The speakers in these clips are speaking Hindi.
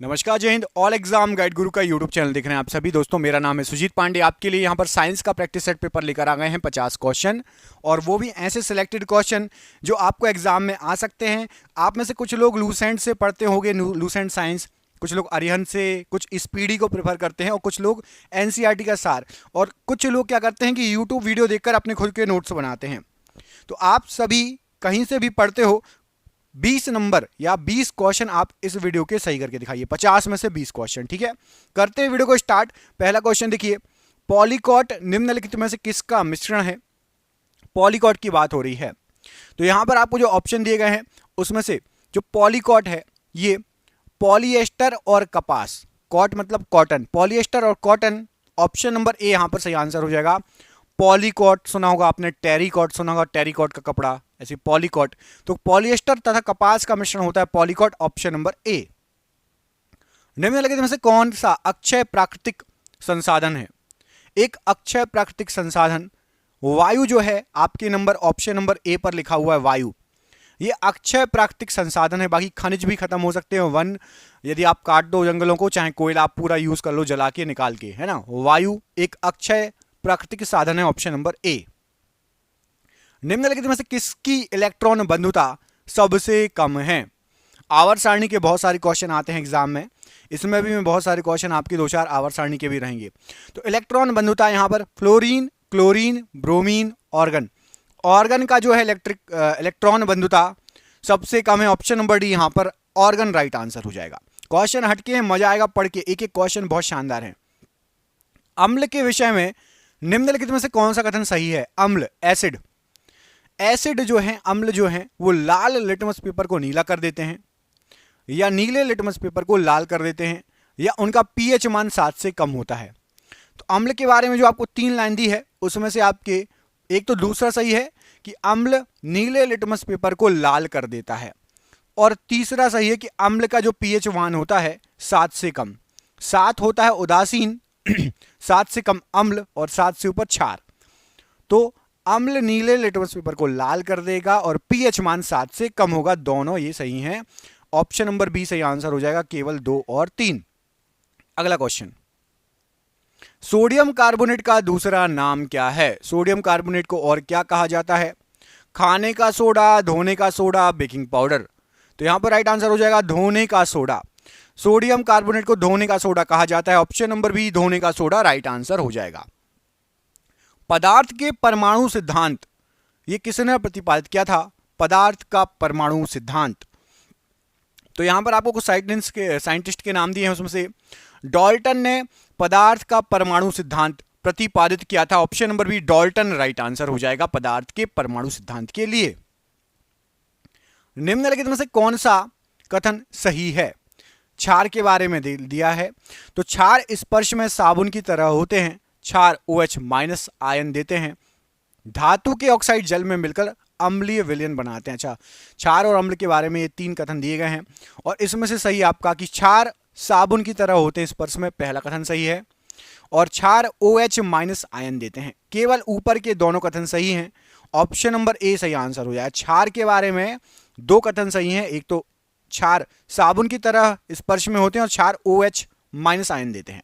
नमस्कार, जय हिंद। ऑल एग्जाम गाइड गुरु का यूट्यूब चैनल देख रहे हैं आप सभी दोस्तों। मेरा नाम है सुजीत पांडे। आपके लिए यहाँ पर साइंस का प्रैक्टिस सेट पेपर लेकर आ गए हैं 50 क्वेश्चन, और वो भी ऐसे सिलेक्टेड क्वेश्चन जो आपको एग्जाम में आ सकते हैं। आप में से कुछ लोग लूसेंट से पढ़ते होंगे, लूसेंट साइंस, कुछ लोग अरिहंत से, कुछ स्पीडी को प्रेफर करते हैं, और कुछ लोग एनसीईआरटी का सार, और कुछ लोग क्या करते हैं कि यूट्यूब वीडियो देखकर अपने खुद के नोट्स बनाते हैं। तो आप सभी कहीं से भी पढ़ते हो, 20 नंबर या 20 क्वेश्चन आप इस वीडियो के सही करके दिखाइए। 50 में से 20 क्वेश्चन, ठीक है। करते हैं वीडियो को स्टार्ट। पहला क्वेश्चन देखिए, पॉलीकॉट निम्नलिखित में से किसका मिश्रण है? पॉलीकॉट की बात हो रही है। तो यहां पर आपको जो ऑप्शन दिए गए हैं उसमें से जो पॉलीकॉट है ये पॉलिएस्टर और कपास, कॉट मतलब कॉटन, पॉलिएस्टर और कॉटन, ऑप्शन नंबर ए यहां पर सही आंसर हो जाएगा। पॉलीकॉट सुना होगा आपने, टेरिकॉट सुना होगा, टेरिकॉट का कपड़ा, ऐसे पॉलीकॉट। तो पॉलिएस्टर तथा कपास का मिश्रण होता है पॉलीकॉट, ऑप्शन नंबर ए। निम्नलिखित में से कौन सा अक्षय प्राकृतिक संसाधन है? एक अक्षय प्राकृतिक संसाधन वायु जो है, आपके नंबर ऑप्शन नंबर ए पर लिखा हुआ है वायु। ये अक्षय प्राकृतिक संसाधन है। बाकी खनिज भी खत्म हो सकते हैं, वन यदि आप काट दो जंगलों को, चाहे कोयला आप पूरा यूज कर लो जला के निकाल के, है ना। वायु एक अक्षय प्राकृतिक साधन है, ऑप्शन नंबर ए। निम्नलिखित में से किसकी इलेक्ट्रॉन बंधुता सबसे कम है? आवर्त सारणी के बहुत सारे क्वेश्चन आते हैं एग्जाम में, इसमें भी बहुत सारे क्वेश्चन आपके 2-4 आवर्त सारणी के भी रहेंगे। तो इलेक्ट्रॉन बंधुता यहां पर fluorine, chlorine, bromine, organ. Organ का जो है इलेक्ट्रॉन बंधुता सबसे कम है, ऑप्शन नंबर डी यहां पर ऑर्गन राइट आंसर हो जाएगा। क्वेश्चन हटके हैं, मजा आएगा पढ़ के, एक एक क्वेश्चन बहुत शानदार है। अम्ल के विषय में निम्नलिखित में से कौन सा कथन सही है? अम्ल, एसिड। एसिड जो है, अम्ल जो है, वो लाल लिटमस पेपर को नीला कर देते हैं, या नीले लिटमस पेपर को लाल कर देते हैं, या उनका पीएच मान 7 से कम होता है। तो अम्ल के बारे में जो आपको 3 लाइन दी है उसमें से आपके एक तो दूसरा सही है कि अम्ल नीले लिटमस पेपर को लाल कर देता है, और तीसरा सही है कि अम्ल का जो पीएच मान होता है 7 से कम। 7 होता है उदासीन, 7 से कम अम्ल, और 7 से ऊपर क्षार। तो अम्ल नीले लिटमस पेपर को लाल कर देगा और पीएच मान 7 से कम होगा। दोनों ये सही हैं, ऑप्शन नंबर बी सही आंसर हो जाएगा, केवल 2 और 3। अगला क्वेश्चन, सोडियम कार्बोनेट का दूसरा नाम क्या है? सोडियम कार्बोनेट को और क्या कहा जाता है? खाने का सोडा, धोने का सोडा, बेकिंग पाउडर। तो यहां पर राइट आंसर हो जाएगा धोने का सोडा। सोडियम कार्बोनेट को धोने का सोडा कहा जाता है, ऑप्शन नंबर बी धोने का सोडा राइट आंसर हो जाएगा। पदार्थ के परमाणु सिद्धांत, ये किसने प्रतिपादित किया था? पदार्थ का परमाणु सिद्धांत। तो यहां पर आपको कुछ साइंटिस्ट के नाम दिए हैं, उसमें से डाल्टन ने पदार्थ का परमाणु सिद्धांत प्रतिपादित किया था, option number B Dalton right answer हो जाएगा पदार्थ के परमाणु सिद्धांत के लिए। निम्नलिखित में से कौन सा कथन सही है? क्षार के बारे में दिया है। तो क्षार स्पर्श में साबुन की तरह होते हैं, क्षार OH- आयन देते हैं, धातु के ऑक्साइड जल में मिलकर अम्लीय विलयन बनाते हैं। अच्छा, क्षार और अम्ल के बारे में ये 3 कथन दिए गए हैं, और इसमें से सही आपका कि क्षार साबुन की तरह होते हैं स्पर्श में, पहला कथन सही है, और क्षार OH- आयन देते हैं। केवल ऊपर के दोनों कथन सही हैं, ऑप्शन नंबर ए सही आंसर हो जाएगा। क्षार के बारे में 2 कथन सही हैं, एक तो क्षार साबुन की तरह स्पर्श में होते हैं और क्षार OH- आयन देते हैं।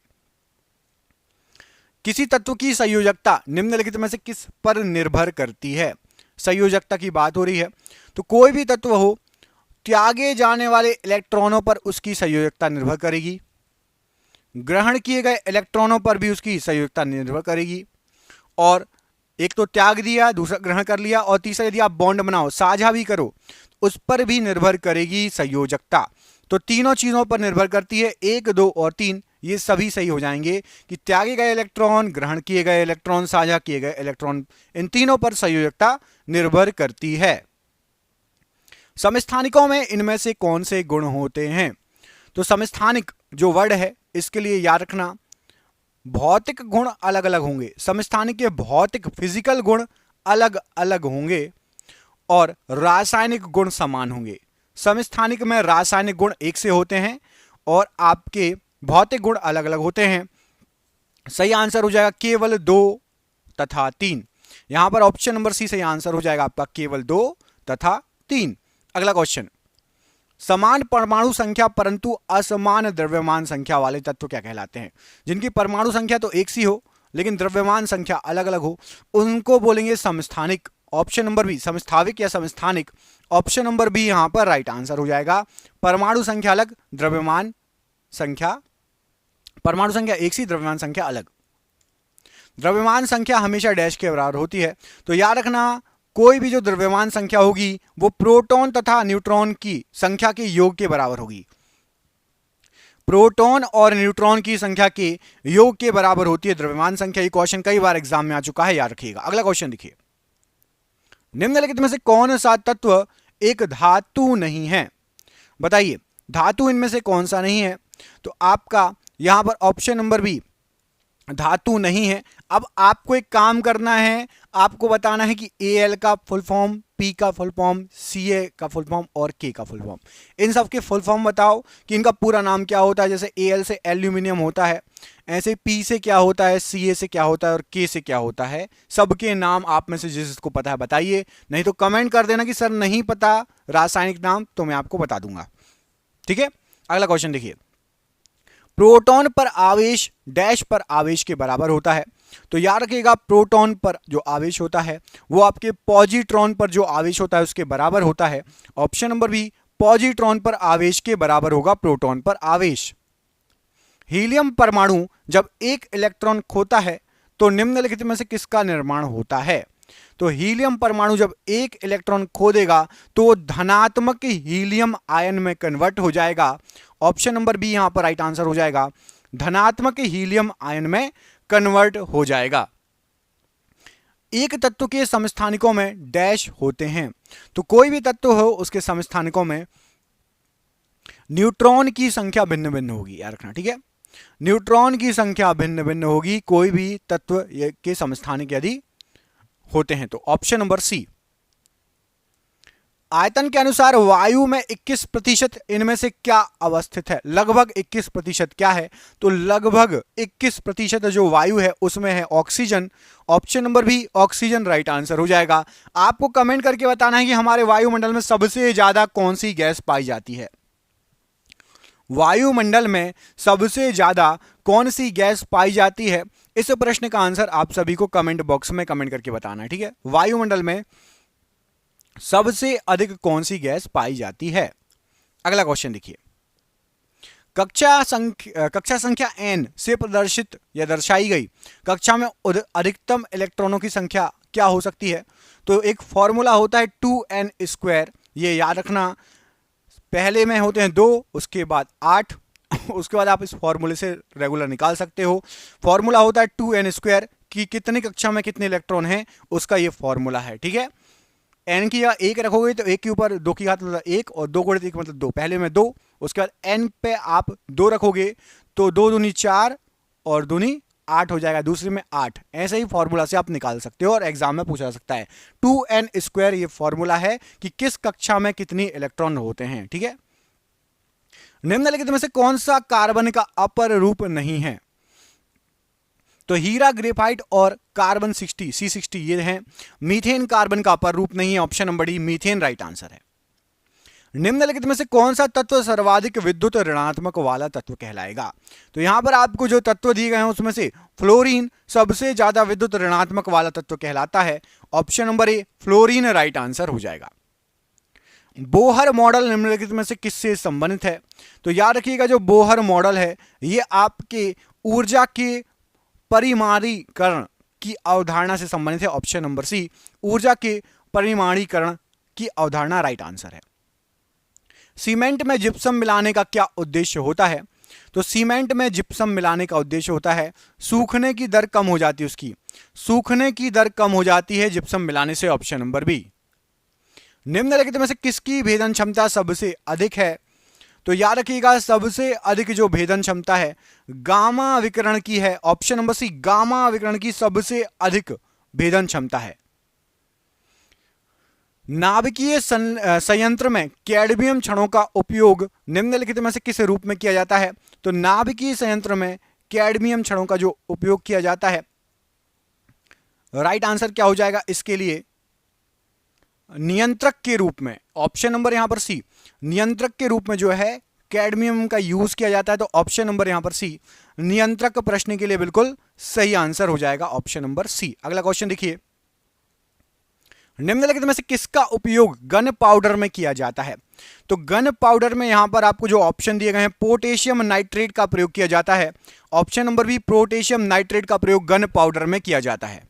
किसी तत्व की संयोजकता निम्नलिखित में से किस पर निर्भर करती है? संयोजकता की बात हो रही है, तो कोई भी तत्व हो, त्यागे जाने वाले इलेक्ट्रॉनों पर उसकी संयोजकता निर्भर करेगी, ग्रहण किए गए इलेक्ट्रॉनों पर भी उसकी संयोजकता निर्भर करेगी, और एक तो त्याग दिया, दूसरा ग्रहण कर लिया, और तीसरा यदि आप बॉन्ड बनाओ, साझा भी करो, उस पर भी निर्भर करेगी संयोजकता। तो तीनों चीजों पर निर्भर करती है, 1, 2 और 3 ये सभी सही हो जाएंगे कि त्यागे गए इलेक्ट्रॉन, ग्रहण किए गए इलेक्ट्रॉन, साझा किए गए इलेक्ट्रॉन, इन तीनों पर संयोजकता निर्भर करती है। समस्थानिकों में इनमें से कौन से गुण होते हैं? तो समस्थानिक जो वर्ड है इसके लिए याद रखना, भौतिक गुण अलग अलग होंगे। समस्थानिक के भौतिक फिजिकल गुण अलग अलग होंगे, और रासायनिक गुण समान होंगे। समस्थानिक में रासायनिक गुण एक से होते हैं, और आपके भौतिक गुण अलग अलग होते हैं। सही आंसर हो जाएगा केवल 2 तथा 3। यहां पर ऑप्शन नंबर सी सही आंसर हो जाएगा आपका, केवल 2 तथा 3। अगला क्वेश्चन, समान परमाणु संख्या परंतु असमान द्रव्यमान संख्या वाले तत्व क्या कहलाते हैं? जिनकी परमाणु संख्या तो एक सी हो लेकिन द्रव्यमान संख्या अलग अलग हो, उनको बोलेंगे समस्थानिक। ऑप्शन नंबर बी, समस्थाविक या समस्थानिक। ऑप्शन नंबर बी यहां पर राइट आंसर हो जाएगा। परमाणु संख्या अलग, द्रव्यमान संख्या, परमाणु संख्या एक सी, द्रव्यमान संख्या अलग। द्रव्यमान संख्या हमेशा डैश के बराबर होती है, तो याद रखना कोई भी जो द्रव्यमान संख्या होगी वो प्रोटॉन तथा न्यूट्रॉन की संख्या के योग के बराबर होगी। प्रोटॉन और न्यूट्रॉन की संख्या के योग के बराबर होती है द्रव्यमान संख्या। ये क्वेश्चन कई बार एग्जाम में आ चुका है, याद रखिएगा। अगला क्वेश्चन देखिए, निम्नलिखित में से कौन सा तत्व एक धातु नहीं है? बताइए, धातु इनमें से कौन सा नहीं है? तो आपका यहां पर ऑप्शन नंबर बी धातु नहीं है। अब आपको एक काम करना है, आपको बताना है कि Al का फुल फॉर्म, P का फुल फॉर्म, Ca का फुल फॉर्म और K का फुल फॉर्म। इन सब के फुल फॉर्म बताओ कि इनका पूरा नाम क्या होता है। जैसे Al से एल्यूमिनियम होता है, ऐसे P से क्या होता है, Ca से क्या होता है और K से क्या होता है। सबके नाम आप में से जिसको पता है बताइए, नहीं तो कमेंट कर देना कि सर नहीं पता रासायनिक नाम, तो मैं आपको बता दूंगा। ठीक है, अगला क्वेश्चन देखिए, प्रोटॉन पर आवेश डैश पर आवेश के बराबर होता है। तो याद रखिएगा, प्रोटॉन पर जो आवेश होता है वो आपके पॉजिट्रॉन पर जो आवेश होता है उसके बराबर होता है। ऑप्शन नंबर बी, पॉजिट्रॉन पर आवेश के बराबर होगा प्रोटॉन पर आवेश। हीलियम परमाणु जब एक इलेक्ट्रॉन खोता है तो निम्नलिखित में से किसका निर्माण होता है? तो हीलियम परमाणु जब एक इलेक्ट्रॉन खो देगा तो धनात्मक हीलियम आयन में कन्वर्ट हो जाएगा। ऑप्शन नंबर बी यहां पर राइट आंसर हो जाएगा, धनात्मक हीलियम आयन में कन्वर्ट हो जाएगा। एक तत्व के समस्थानिकों में डैश होते हैं, तो कोई भी तत्व हो उसके समस्थानिकों में न्यूट्रॉन की संख्या भिन्न भिन्न होगी, याद रखना। ठीक है, न्यूट्रॉन की संख्या भिन्न भिन्न होगी कोई भी तत्व के समस्थानिक यदि होते हैं तो। Option number C. आयतन के अनुसार वायु में 21% इनमें से क्या अवस्थित है? लगभग 21% क्या है? तो लगभग 21% जो वायु है उसमें है oxygen. Option number B oxygen right answer हो जाएगा। आपको कमेंट करके बताना है कि हमारे वायुमंडल में सबसे ज्यादा कौन सी गैस पाई जाती है। वायुमंडल में सबसे ज्यादा कौन सी गैस पाई जाती है? इस प्रश्न का आंसर आप सभी को कमेंट बॉक्स में कमेंट करके बताना है। ठीक है, वायुमंडल में सबसे अधिक कौन सी गैस पाई जाती है? अगला क्वेश्चन देखिए, कक्षा संख्या n से प्रदर्शित या दर्शाई गई कक्षा में अधिकतम इलेक्ट्रॉनों की संख्या क्या हो सकती है? तो एक फॉर्मूला होता है 2n², ये याद रखना। पहले में होते हैं 2, उसके बाद 8, उसके बाद आप इस फॉर्मूले से रेगुलर निकाल सकते हो। फॉर्मूला होता है 2n² कि कितनी कक्षा में कितने इलेक्ट्रॉन हैं, उसका ये फॉर्मूला है। ठीक है, n की जगह 1 रखोगे तो 1 के ऊपर 2 की घात मतलब 1 और 2 गुणित 1 मतलब 2। पहले में 2, उसके बाद n पे आप 2 रखोगे तो 2 दूनी 4 और दूनी 8 हो जाएगा, दूसरे में 8। ऐसे ही फॉर्मूला से आप निकाल सकते हो और एग्जाम में पूछा जा सकता है। 2n² ये फॉर्मूला है कि किस कक्षा में कितनी इलेक्ट्रॉन होते हैं। ठीक है, निम्नलिखित में से कौन सा कार्बन का अपर रूप नहीं है? तो हीरा, ग्रेफाइट और कार्बन 60 C60 ये हैं। मीथेन कार्बन का अपर रूप नहीं है। Option number D methane right answer है। निम्नलिखित में से कौन सा तत्व सर्वाधिक विद्युत ऋणात्मक वाला तत्व कहलाएगा? तो यहां पर आपको जो तत्व दिए गए हैं उसमें से फ्लोरीन सबसे ज्यादा विद्युत ऋणात्मक वाला तत्व कहलाता है। Option number A fluorine right answer हो जाएगा। बोहर मॉडल निम्नलिखित में से किससे संबंधित है? तो याद रखिएगा, जो बोहर मॉडल है ये आपके ऊर्जा के परिमाणीकरण की अवधारणा से संबंधित है। ऑप्शन नंबर सी ऊर्जा के परिमाणीकरण की अवधारणा राइट आंसर है। सीमेंट में जिप्सम मिलाने का क्या उद्देश्य होता है? तो सीमेंट में जिप्सम मिलाने का उद्देश्य होता है सूखने की दर कम हो जाती है, उसकी सूखने की दर कम हो जाती है जिप्सम मिलाने से। Option number B. निम्नलिखित में से किसकी भेदन क्षमता सबसे अधिक है? तो याद रखिएगा, सबसे अधिक जो भेदन क्षमता है गामा विकिरण की है। ऑप्शन नंबर सी गामा विकिरण की सबसे अधिक भेदन क्षमता है। नाभिकीय संयंत्र में कैडमियम क्षणों का उपयोग निम्नलिखित में से किस रूप में किया जाता है? तो नाभिकीय संयंत्र में कैडमियम क्षणों का जो उपयोग किया जाता है, राइट आंसर क्या हो जाएगा इसके लिए? नियंत्रक के रूप में, ऑप्शन नंबर यहां पर सी, नियंत्रक के रूप में जो है कैडमियम का यूज किया जाता है। तो ऑप्शन नंबर यहां पर सी, नियंत्रक प्रश्न के लिए बिल्कुल सही आंसर हो जाएगा ऑप्शन नंबर सी। अगला क्वेश्चन देखिए, निम्नलिखित में से किसका उपयोग गन पाउडर में किया जाता है? तो गन पाउडर में यहां पर आपको जो ऑप्शन दिए गए हैं, पोटेशियम नाइट्रेट का प्रयोग किया जाता है। Option number B, potassium nitrate का प्रयोग गन पाउडर में किया जाता है।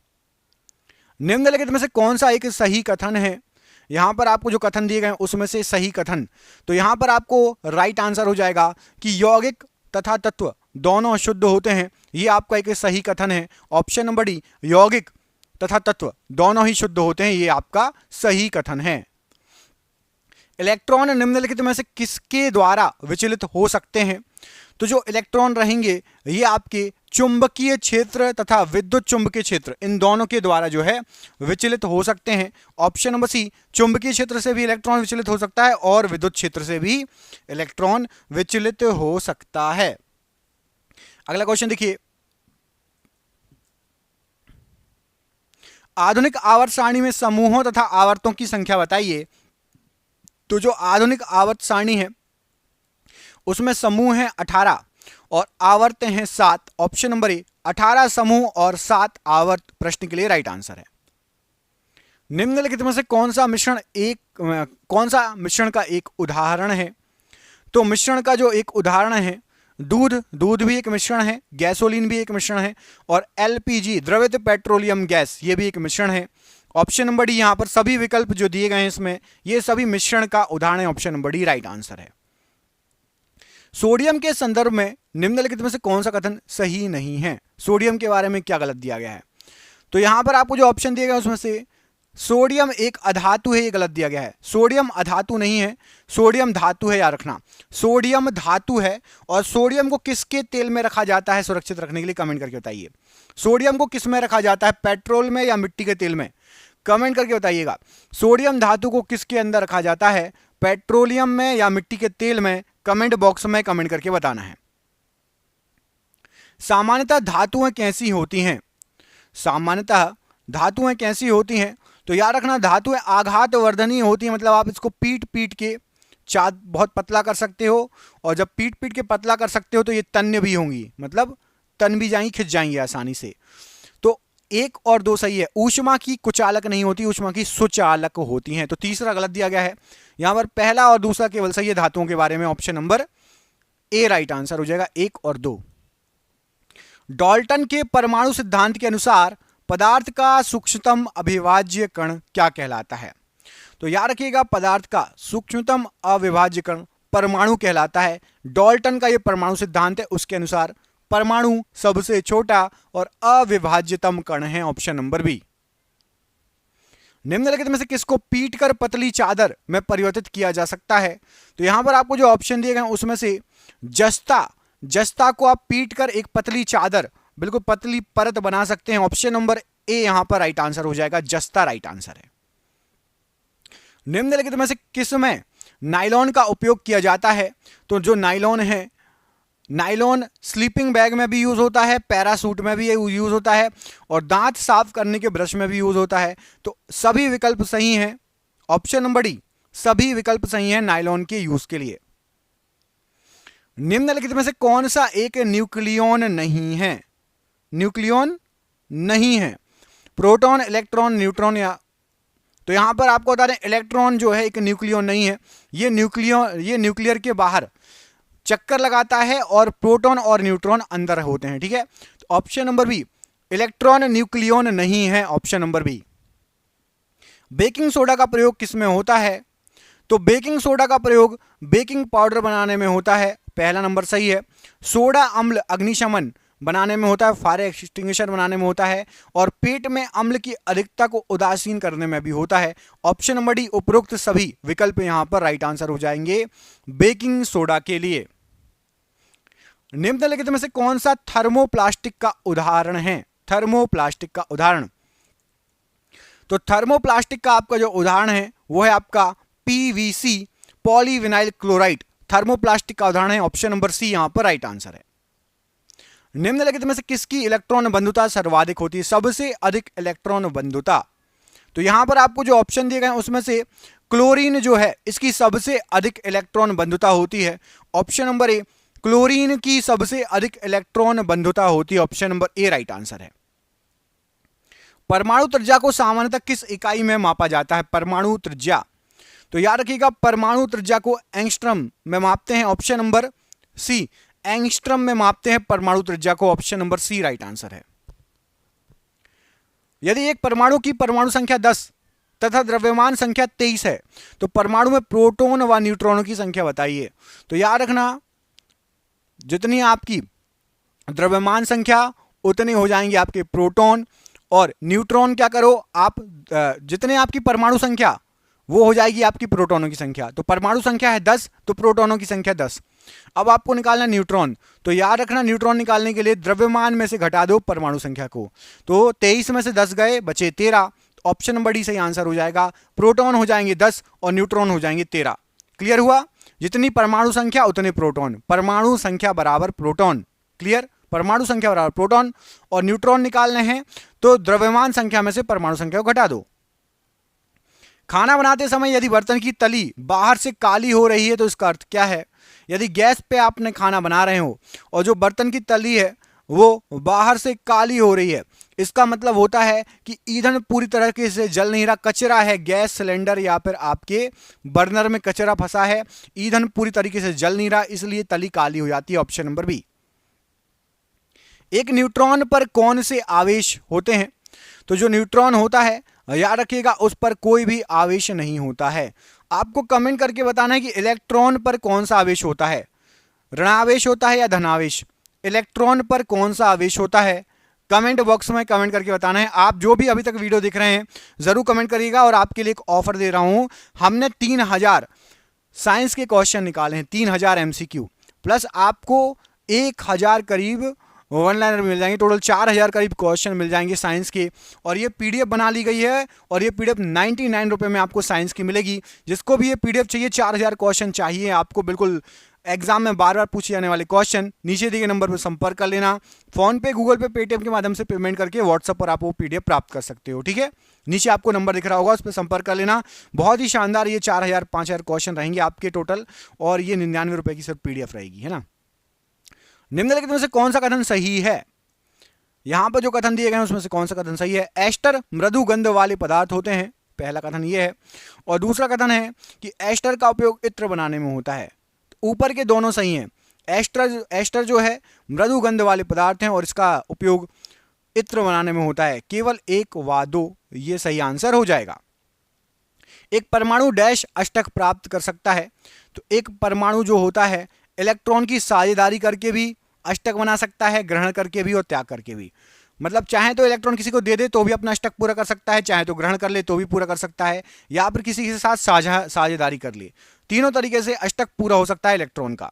निम्नलिखित में से कौन सा एक सही कथन है? यहां पर आपको जो कथन दिए गए हैं उसमें से सही कथन, तो यहां पर आपको राइट आंसर हो जाएगा कि यौगिक तथा तत्व दोनों अशुद्ध होते हैं। यह आपका एक सही कथन है। ऑप्शन नंबर डी, यौगिक तथा तत्व दोनों ही शुद्ध होते हैं, यह आपका सही कथन है। इलेक्ट्रॉन निम्नलिखित में से किसके द्वारा विचलित हो सकते हैं? तो जो इलेक्ट्रॉन रहेंगे ये आपके चुंबकीय क्षेत्र तथा विद्युत चुंबकीय क्षेत्र, इन दोनों के द्वारा जो है विचलित हो सकते हैं। ऑप्शन नंबर सी, चुंबकीय क्षेत्र से भी इलेक्ट्रॉन विचलित हो सकता है और विद्युत क्षेत्र से भी इलेक्ट्रॉन विचलित हो सकता है। अगला क्वेश्चन देखिए, आधुनिक आवर्त सारणी में समूहों तथा आवर्तों की संख्या बताइए। तो जो आधुनिक आवर्त सारणी है उसमें समूह है 18 और आवर्त हैं 7। ऑप्शन नंबर ए, 18 समूह और 7 आवर्त प्रश्न के लिए राइट आंसर है। निम्नलिखित में से कौन सा मिश्रण का एक उदाहरण है? तो मिश्रण का जो एक उदाहरण है, दूध भी एक मिश्रण है, गैसोलीन भी एक मिश्रण है और एलपीजी द्रवित पेट्रोलियम गैस ये भी एक मिश्रण है। ऑप्शन नंबर डी, यहां पर सभी विकल्प जो दिए गए हैं इसमें ये सभी मिश्रण का उदाहरण है। Option number D right answer है। सोडियम के संदर्भ में निम्नलिखित में से कौन सा कथन सही नहीं है? सोडियम के बारे में क्या गलत दिया गया है? तो यहां पर आपको जो ऑप्शन दिए गए उसमें से सोडियम एक अधातु है, ये गलत दिया गया है। सोडियम अधातु नहीं है, सोडियम धातु है, याद रखना। सोडियम धातु है और सोडियम को किसके तेल में रखा जाता है सुरक्षित रखने के लिए? कमेंट करके बताइए। सोडियम को किस में रखा जाता है, पेट्रोल में या मिट्टी के तेल में? कमेंट करके बताइएगा। सोडियम धातु को किसके अंदर रखा जाता है, पेट्रोलियम में या मिट्टी के तेल में? कमेंट बॉक्स में कमेंट करके बताना है। सामान्यतः धातुएं कैसी होती हैं? सामान्यतः धातुएं कैसी होती हैं? तो याद रखना, धातुएं आघात वर्धनीय होती हैं, मतलब आप इसको पीट पीट के बहुत पतला कर सकते हो और जब पीट पीट के पतला कर सकते हो तो ये तन्य भी होंगी, मतलब तन भी जाएंगी, खिंच जाएंगी आसानी से। तो 1 और 2 सही है। ऊष्मा की कुचालक नहीं होती, ऊष्मा की सुचालक होती हैं। तो तीसरा गलत दिया गया है। यहां पर पहला और दूसरा केवल सही है धातुओं के बारे में। Option number A right answer हो जाएगा, 1 और 2। डाल्टन के परमाणु सिद्धांत के अनुसार पदार्थ का सूक्ष्मतम अविभाज्य कण क्या कहलाता है? तो याद रखिएगा, पदार्थ का सूक्ष्मतम अविभाज्य कण परमाणु कहलाता है। डाल्टन का यह परमाणु सिद्धांत है, उसके अनुसार परमाणु सबसे छोटा और अविभाज्यतम कण है। Option number B. निम्नलिखित में से किसको पीटकर पतली चादर में परिवर्तित किया जा सकता है? तो यहां पर आपको जो ऑप्शन दिए गए हैं उसमें से जस्ता को आप पीटकर एक पतली चादर, बिल्कुल पतली परत बना सकते हैं। ऑप्शन नंबर ए यहां पर राइट आंसर हो जाएगा, जस्ता राइट आंसर है। निम्नलिखित में से किस में नायलॉन का उपयोग किया जाता है? तो जो नायलॉन है, नायलॉन स्लीपिंग बैग में भी यूज होता है, पैरासूट में भी यूज होता है और दांत साफ करने के ब्रश में भी यूज होता है। तो सभी विकल्प सही हैं। ऑप्शन नंबर डी, सभी विकल्प सही हैं नायलॉन के यूज के लिए। निम्नलिखित में से कौन सा एक न्यूक्लियॉन नहीं है? न्यूक्लियॉन नहीं है, प्रोटॉन, इलेक्ट्रॉन, न्यूट्रॉन या? तो यहां पर आपको बता दें, इलेक्ट्रॉन जो है एक न्यूक्लियॉन नहीं है। ये न्यूक्लियर के बाहर चक्कर लगाता है और प्रोटॉन और न्यूट्रॉन अंदर होते हैं। ठीक है, तो option number B, electron nucleon नहीं है। Option number B. Baking soda का प्रयोग किस में होता है? तो बेकिंग सोडा का प्रयोग बेकिंग पाउडर बनाने में होता है, पहला नंबर सही है। सोडा अम्ल अग्निशमन बनाने में होता है, फायर एक्सटिंग्विशर बनाने में होता है और पेट में अम्ल की अधिकता को उदासीन करने में भी होता है। ऑप्शन नंबर डी, उपरोक्त सभी विकल्प यहां पर राइट आंसर हो जाएंगे बेकिंग सोडा के लिए। निम्नलिखित में से कौन सा थर्मोप्लास्टिक का उदाहरण है? थर्मोप्लास्टिक का उदाहरण, तो थर्मोप्लास्टिक का आपका जो उदाहरण है वो है आपका पीवीसी, पॉलीविनाइल क्लोराइड, थर्मोप्लास्टिक का उदाहरण है। ऑप्शन नंबर सी यहां पर राइट आंसर है। निम्नलिखित में से किसकी इलेक्ट्रॉन बंधुता सर्वाधिक होती है? सबसे अधिक इलेक्ट्रॉन बंधुता, तो यहां पर आपको जो ऑप्शन दिए गए हैं उसमें से क्लोरीन जो है इसकी सबसे अधिक इलेक्ट्रॉन बंधुता होती है। ऑप्शन नंबर ए, क्लोरीन की सबसे अधिक इलेक्ट्रॉन बंधुता होती है। Option number A right answer है। परमाणु त्रिज्या को सामान्यतः किस इकाई में मापा जाता है? परमाणु त्रिज्या, तो याद रखिएगा परमाणु त्रिज्या को एंगस्ट्रम में मापते हैं। ऑप्शन नंबर सी, एंगस्ट्रम में मापते हैं परमाणु त्रिज्या को। Option number C right answer है। यदि एक परमाणु की परमाणु संख्या 10 तथा द्रव्यमान संख्या 23 है तो परमाणु में प्रोटॉन व न्यूट्रॉनों की संख्या बताइए। तो याद रखना जितनी आपकी द्रव्यमान संख्या उतने हो जाएंगे आपके प्रोटॉन, और न्यूट्रॉन क्या करो आप, जितने आपकी परमाणु संख्या वो हो जाएगी आपकी प्रोटॉनों की संख्या। तो परमाणु संख्या है 10 तो प्रोटॉनों की संख्या 10। अब आपको निकालना न्यूट्रॉन, तो याद रखना न्यूट्रॉन निकालने के लिए द्रव्यमान में से घटा दो परमाणु संख्या को, तो 23 में से 10 गए बचे 13। ऑप्शन नंबर डी सही आंसर हो जाएगा। प्रोटॉन हो जाएंगे 10 और न्यूट्रॉन हो जाएंगे 13। क्लियर हुआ? जितनी परमाणु संख्या उतने प्रोटॉन, परमाणु संख्या बराबर प्रोटॉन। क्लियर? परमाणु संख्या बराबर प्रोटॉन, और न्यूट्रॉन निकालने हैं तो द्रव्यमान संख्या में से परमाणु संख्या को घटा दो। खाना बनाते समय यदि बर्तन की तली बाहर से काली हो रही है तो इसका अर्थ क्या है? यदि गैस पे आपने खाना बना रहे हो और जो बर्तन की तली है वो बाहर से काली हो रही है, इसका मतलब होता है कि ईंधन पूरी तरीके से जल नहीं रहा, कचरा है, गैस सिलेंडर या फिर आपके बर्नर में कचरा फंसा है, ईंधन पूरी तरीके से जल नहीं रहा, इसलिए तली काली हो जाती है। Option number B. एक न्यूट्रॉन पर कौन से आवेश होते हैं? तो जो न्यूट्रॉन होता है याद रखिएगा उस पर कोई भी आवेश नहीं होता है। आपको कमेंट करके बताना है कि इलेक्ट्रॉन पर कौन सा आवेश होता है, ऋणावेश होता है या धनावेश? इलेक्ट्रॉन पर कौन सा आवेश होता है? कमेंट बॉक्स में कमेंट करके बताना है। आप जो भी अभी तक वीडियो देख रहे हैं जरूर कमेंट करिएगा, और आपके लिए एक ऑफर दे रहा हूं। हमने 3000 साइंस के क्वेश्चन निकाले हैं, 3000 एमसीक्यू, प्लस आपको 1000 करीब वन लाइनर मिल जाएंगे। टोटल 4000 करीब क्वेश्चन मिल जाएंगे साइंस के, और ये पीडीएफ बना ली गई है, और ये पीडीएफ 99 रुपये में आपको साइंस की मिलेगी। जिसको भी ये पीडीएफ चाहिए, 4000 क्वेश्चन चाहिए आपको, बिल्कुल एग्जाम में बार बार पूछे जाने वाले क्वेश्चन, नीचे दिए गए नंबर पर संपर्क कर लेना। फोन पे, गूगल पे, पेटीएम के माध्यम से पेमेंट करके व्हाट्सएप पर आप वो पीडीएफ प्राप्त कर सकते हो। ठीक है, नीचे आपको नंबर दिख रहा होगा, उस पर संपर्क कर लेना। बहुत ही शानदार ये 4000 5000 क्वेश्चन रहेंगे आपके टोटल, और ये 99 रुपये की सिर्फ पीडीएफ रहेगी, है ना। निम्नलिखित में से कौन सा कथन सही है? यहां पर जो कथन दिए गए हैं उसमें से कौन सा कथन सही है? एस्टर मृदु गंध वाले पदार्थ होते हैं, पहला कथन ये है। और दूसरा कथन है कि एस्टर का उपयोग इत्र बनाने में होता है। तो ऊपर के दोनों सही हैं। एस्टर जो है मृदु गंध वाले पदार्थ हैं और इसका उपयोग इत्र बनाने में होता है। केवल एक व दो, ये सही आंसर हो जाएगा। एक परमाणु डैश अष्टक प्राप्त कर सकता है। तो एक परमाणु जो होता है इलेक्ट्रॉन की साझेदारी करके भी अष्टक बना सकता है, ग्रहण करके भी और त्याग करके भी। मतलब चाहे तो इलेक्ट्रॉन किसी को दे दे तो भी अपना अष्टक पूरा कर सकता है, चाहे तो ग्रहण कर ले तो भी पूरा कर सकता है, या फिर किसी के साथ साझेदारी कर ले। तीनों तरीके से अष्टक पूरा हो सकता है इलेक्ट्रॉन का।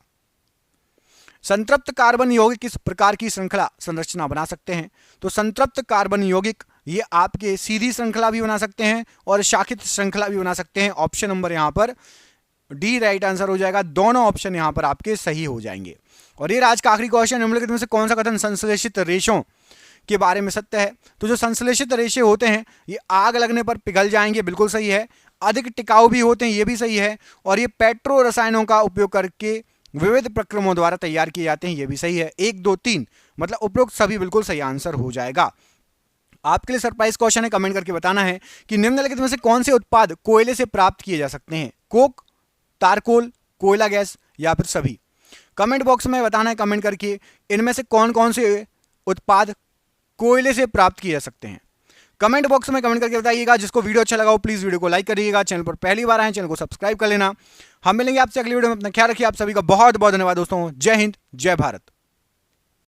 संतृप्त कार्बन यौगिक किस प्रकार की श्रृंखला संरचना बना सकते हैं? तो संतृप्त कार्बन यौगिक ये आपके सीधी श्रृंखला भी बना सकते हैं और शाखित श्रृंखला भी बना सकते हैं। ऑप्शन नंबर यहां पर डी राइट आंसर हो जाएगा। दोनों ऑप्शन यहां पर आपके सही हो जाएंगे। और ये आज का आखिरी क्वेश्चन, निम्नलिखित में से कौन सा कथन संश्लेषित रेशों के बारे में सत्य है? तो जो संश्लेषित रेशे होते हैं ये आग लगने पर पिघल जाएंगे, बिल्कुल सही है। अधिक टिकाऊ भी होते हैं, ये भी सही है। और ये पेट्रो रसायनों का उपयोग करके विविध प्रक्रमों द्वारा तैयार किए जाते हैं, ये भी सही है। 1 2 3 मतलब उपरोक्त सभी बिल्कुल सही आंसर हो जाएगा। आपके लिए सरप्राइज क्वेश्चन है, कमेंट करके बताना है कि निम्नलिखित में से कौन से उत्पाद कोयले से प्राप्त किए जा सकते हैं? कोक, तारकोल, कोयला गैस या फिर सभी? कमेंट बॉक्स में बताना है कमेंट करके इनमें से कौन कौन से उत्पाद कोयले से प्राप्त किए जा सकते हैं। कमेंट बॉक्स में कमेंट करके बताइएगा। जिसको वीडियो अच्छा लगा हो प्लीज वीडियो को लाइक करिएगा। चैनल पर पहली बार आए चैनल को सब्सक्राइब कर लेना। हम मिलेंगे आपसे अगली वीडियो में। अपना ख्याल रखिए। आप सभी का बहुत बहुत धन्यवाद दोस्तों। जय हिंद, जय भारत।